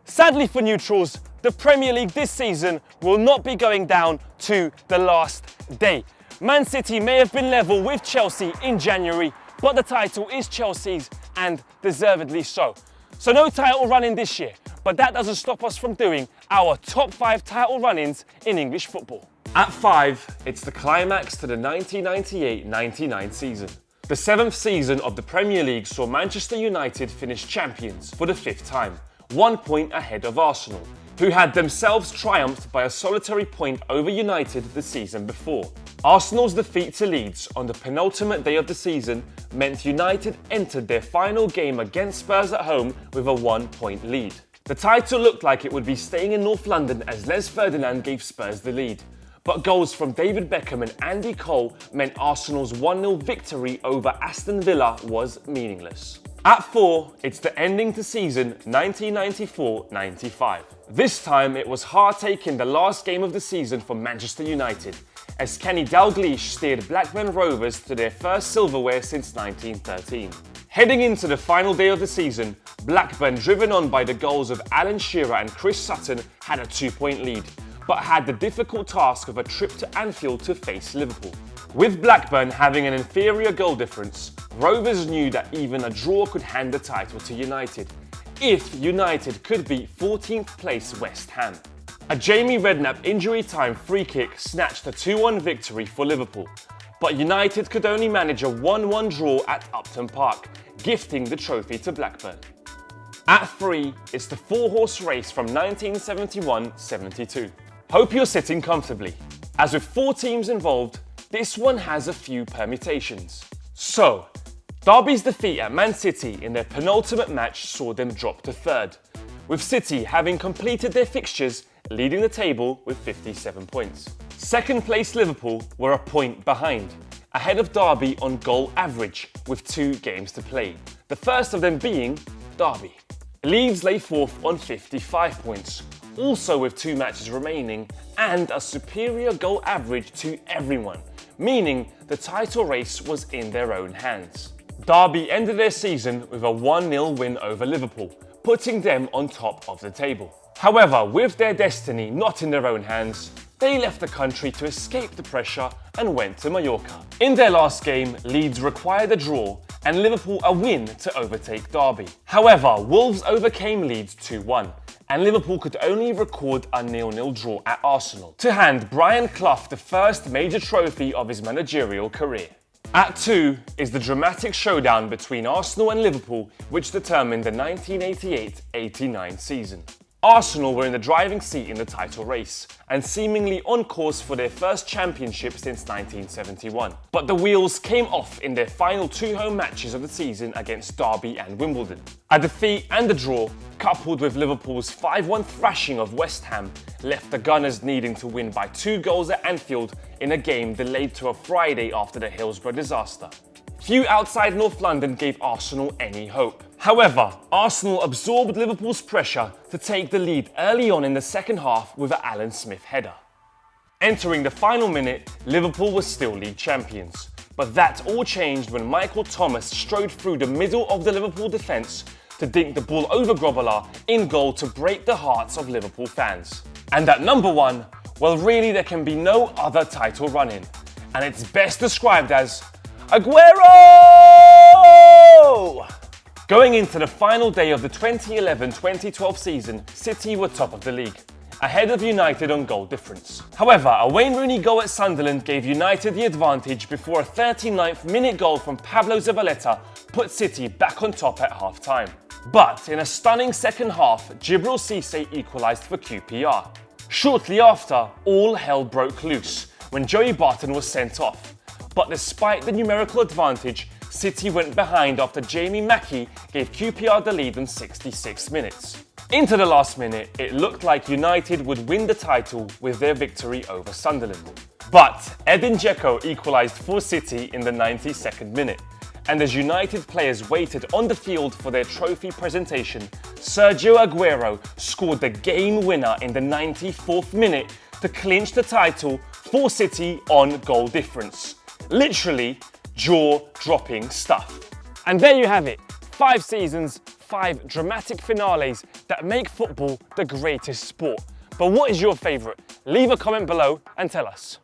Sadly for neutrals, the Premier League this season will not be going down to the last day. Man City may have been level with Chelsea in January, but the title is Chelsea's and deservedly so. So no title run-in this year, but that doesn't stop us from doing our top 5 title run-ins in English football. At 5, it's the climax to the 1998-99 season. The 7th season of the Premier League saw Manchester United finish champions for the 5th time, 1 point ahead of Arsenal, who had themselves triumphed by a solitary point over United the season before. Arsenal's defeat to Leeds on the penultimate day of the season meant United entered their final game against Spurs at home with a 1-point lead. The title looked like it would be staying in North London as Les Ferdinand gave Spurs the lead, but goals from David Beckham and Andy Cole meant Arsenal's 1-0 victory over Aston Villa was meaningless. At 4, it's the ending to season 1994-95. This time it was heartache in the last game of the season for Manchester United, as Kenny Dalglish steered Blackburn Rovers to their first silverware since 1913. Heading into the final day of the season, Blackburn, driven on by the goals of Alan Shearer and Chris Sutton, had a 2-point lead, but had the difficult task of a trip to Anfield to face Liverpool. With Blackburn having an inferior goal difference, Rovers knew that even a draw could hand the title to United, if United could beat 14th place West Ham. A Jamie Redknapp injury time free kick snatched a 2-1 victory for Liverpool, but United could only manage a 1-1 draw at Upton Park, gifting the trophy to Blackburn. At 3, it's the 4-horse race from 1971-72. Hope you're sitting comfortably. As with 4 teams involved, this one has a few permutations. So, Derby's defeat at Man City in their penultimate match saw them drop to 3rd, with City having completed their fixtures, leading the table with 57 points. 2nd place Liverpool were a point behind, ahead of Derby on goal average with 2 games to play, the first of them being Derby. Leeds lay 4th on 55 points, also with 2 matches remaining and a superior goal average to everyone, meaning the title race was in their own hands. Derby ended their season with a 1-0 win over Liverpool, putting them on top of the table. However, with their destiny not in their own hands, they left the country to escape the pressure and went to Mallorca. In their last game, Leeds required a draw and Liverpool a win to overtake Derby. However, Wolves overcame Leeds 2-1, and Liverpool could only record a 0-0 draw at Arsenal to hand Brian Clough the first major trophy of his managerial career. At 2 is the dramatic showdown between Arsenal and Liverpool, which determined the 1988-89 season. Arsenal were in the driving seat in the title race, and seemingly on course for their first championship since 1971. But the wheels came off in their final 2 home matches of the season against Derby and Wimbledon. A defeat and a draw, coupled with Liverpool's 5-1 thrashing of West Ham, left the Gunners needing to win by 2 goals at Anfield in a game delayed to a Friday after the Hillsborough disaster. Few outside North London gave Arsenal any hope. However, Arsenal absorbed Liverpool's pressure to take the lead early on in the second half with an Alan Smith header. Entering the final minute, Liverpool was still league champions. But that all changed when Michael Thomas strode through the middle of the Liverpool defence to dink the ball over Grobbelaar in goal to break the hearts of Liverpool fans. And at number 1, well really there can be no other title run-in. And it's best described as Aguero! Going into the final day of the 2011-2012 season, City were top of the league, ahead of United on goal difference. However, a Wayne Rooney goal at Sunderland gave United the advantage before a 39th minute goal from Pablo Zabaleta put City back on top at half-time. But in a stunning second half, Djibril Cissé equalised for QPR. Shortly after, all hell broke loose when Joey Barton was sent off. But despite the numerical advantage, City went behind after Jamie Mackie gave QPR the lead in 66 minutes. Into the last minute, it looked like United would win the title with their victory over Sunderland. But Edin Dzeko equalised for City in the 92nd minute, and as United players waited on the field for their trophy presentation, Sergio Aguero scored the game winner in the 94th minute to clinch the title for City on goal difference. Literally, jaw-dropping stuff. And there you have it. 5 seasons, 5 dramatic finales that make football the greatest sport. But what is your favourite? Leave a comment below and tell us.